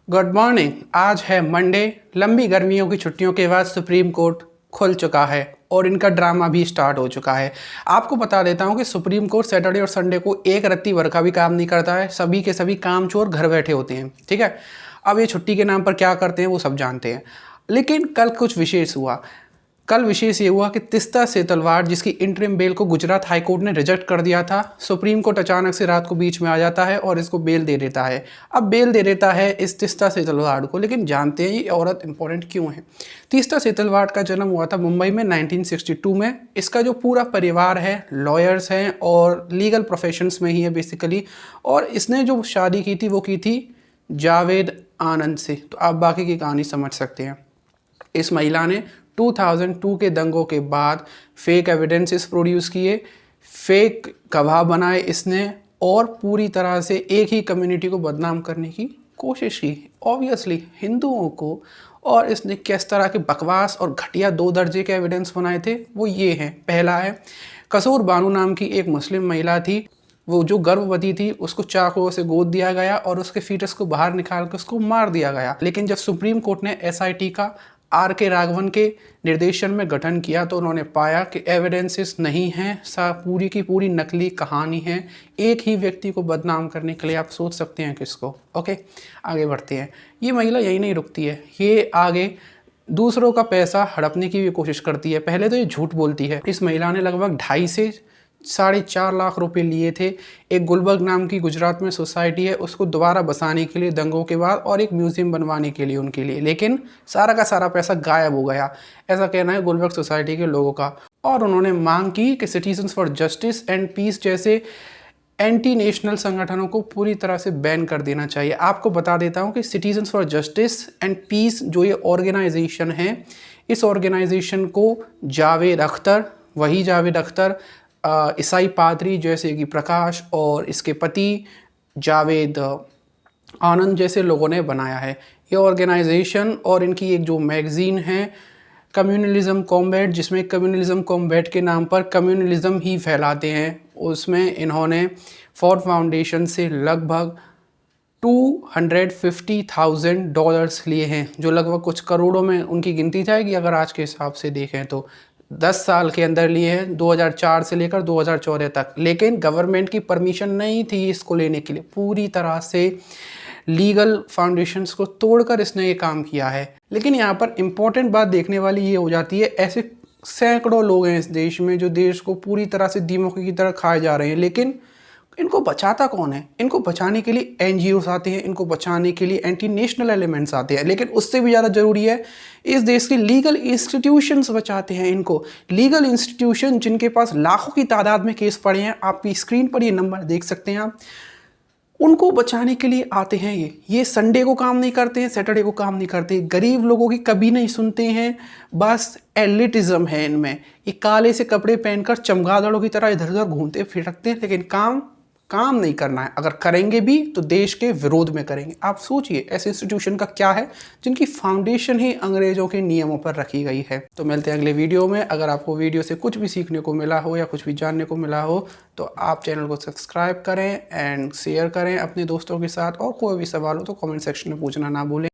Good morning. आज है Monday. लंबी गर्मियों की छुट्टियों के बाद सुप्रीम कोर्ट खुल चुका है और इनका ड्रामा भी स्टार्ट हो चुका है। आपको बता देता हूं कि सुप्रीम कोर्ट सैटरडे और संडे को एक रत्ती भर का भी काम नहीं करता है। सभी के सभी कामचोर घर बैठे होते हैं। ठीक है, अब ये छुट्टी के नाम पर क्या करते हैं वो सब जानते हैं। लेकिन कल कुछ विशेष हुआ। कल विशेष ये हुआ कि तीस्ता सेतलवाड़ जिसकी इंटरिम बेल को गुजरात हाईकोर्ट ने रिजेक्ट कर दिया था, सुप्रीम कोर्ट अचानक से रात को बीच में आ जाता है और इसको बेल दे देता है। अब बेल दे देता है इस तीस्ता सेतलवाड़ को, लेकिन जानते हैं ये औरत इंपॉर्टेंट क्यों है। तीस्ता सेतलवाड़ का जन्म हुआ था मुंबई में 1962 में। इसका जो पूरा परिवार है लॉयर्स हैं और लीगल प्रोफेशंस में ही है बेसिकली। और इसने जो शादी की थी वो की थी जावेद आनंद से। तो आप बाकी की कहानी समझ सकते हैं। इस महिला ने 2002 के दंगों के बाद फेक एविडेंसेस प्रोड्यूस किए, फेक गवाह बनाए इसने, और पूरी तरह से एक ही कम्युनिटी को बदनाम करने की कोशिश की, ऑब्वियसली हिंदुओं को। और इसने किस तरह के बकवास और घटिया 2 दर्जे के एविडेंस बनाए थे वो ये हैं। पहला है, कसूर बानू नाम की एक मुस्लिम महिला थी, वो जो गर्भवती थी उसको चाकुओं से गोद दिया गया और उसके फीटस को बाहर निकाल कर उसको मार दिया गया। लेकिन जब सुप्रीम कोर्ट ने एसआईटी का आर.के. राघवन के निर्देशन में गठन किया तो उन्होंने पाया कि एविडेंसेस नहीं हैं, पूरी की पूरी नकली कहानी है एक ही व्यक्ति को बदनाम करने के लिए। आप सोच सकते हैं किसको। ओके, आगे बढ़ते हैं। ये महिला यही नहीं रुकती है, ये आगे दूसरों का पैसा हड़पने की भी कोशिश करती है। पहले तो ये झूठ बोलती है। इस महिला ने लगभग 2.5 से 4.5 लाख रुपए लिए थे। एक गुलबर्ग नाम की गुजरात में सोसाइटी है, उसको दोबारा बसाने के लिए दंगों के बाद, और एक म्यूजियम बनवाने के लिए उनके लिए। लेकिन सारा का सारा पैसा गायब हो गया, ऐसा कहना है गुलबर्ग सोसाइटी के लोगों का। और उन्होंने मांग की कि citizens for justice and peace जैसे एंटी नेशनल संगठनों को पूरी तरह से बैन कर देना चाहिए। आपको बता देता हूँ कि citizens for justice and peace जो ये ऑर्गेनाइजेशन है, इस ऑर्गेनाइजेशन को जावेद अख्तर, वही जावेद अख्तर, ईसाई पादरी जैसे कि प्रकाश और इसके पति जावेद आनंद जैसे लोगों ने बनाया है। ये ऑर्गेनाइजेशन और इनकी एक जो मैगज़ीन है कम्युनलिज्म कॉम्बैट, जिसमें कम्युनलिज्म कॉम्बैट के नाम पर कम्युनलिज्म ही फैलाते हैं, उसमें इन्होंने फोर्ड फाउंडेशन से लगभग $250,000 लिए हैं, जो लगभग कुछ करोड़ों में उनकी गिनती जाएगी अगर आज के हिसाब से देखें तो। 10 साल के अंदर लिए हैं, 2004 से लेकर 2014 तक। लेकिन गवर्नमेंट की परमिशन नहीं थी इसको लेने के लिए। पूरी तरह से लीगल फाउंडेशंस को तोड़कर इसने ये काम किया है। लेकिन यहाँ पर इम्पोर्टेंट बात देखने वाली ये हो जाती है, ऐसे सैकड़ों लोग हैं इस देश में जो देश को पूरी तरह से दीमकों की तरह खाए जा रहे हैं, लेकिन इनको बचाता कौन है? इनको बचाने के लिए एनजीओस आते हैं, इनको बचाने के लिए एंटी नेशनल एलिमेंट्स आते हैं, लेकिन उससे भी ज़्यादा ज़रूरी है इस देश के लीगल इंस्टीट्यूशंस बचाते हैं इनको। लीगल इंस्टीट्यूशन जिनके पास लाखों की तादाद में केस पड़े हैं, आपकी स्क्रीन पर ये नंबर देख सकते हैं आप, उनको बचाने के लिए आते हैं। ये संडे को काम नहीं करते हैं, सैटरडे को काम नहीं करते, गरीब लोगों की कभी नहीं सुनते हैं। बस एलिटिज्म है इनमें। ये काले से कपड़े पहनकर चमगादड़ों की तरह इधर उधर घूमते फिरते हैं, लेकिन काम नहीं करना है। अगर करेंगे भी तो देश के विरोध में करेंगे। आप सोचिए ऐसे इंस्टीट्यूशन का क्या है जिनकी फाउंडेशन ही अंग्रेजों के नियमों पर रखी गई है। तो मिलते हैं अगले वीडियो में। अगर आपको वीडियो से कुछ भी सीखने को मिला हो या कुछ भी जानने को मिला हो तो आप चैनल को सब्सक्राइब करें एंड शेयर करें अपने दोस्तों के साथ, और कोई भी सवाल हो तो कमेंट सेक्शन में पूछना ना भूलें।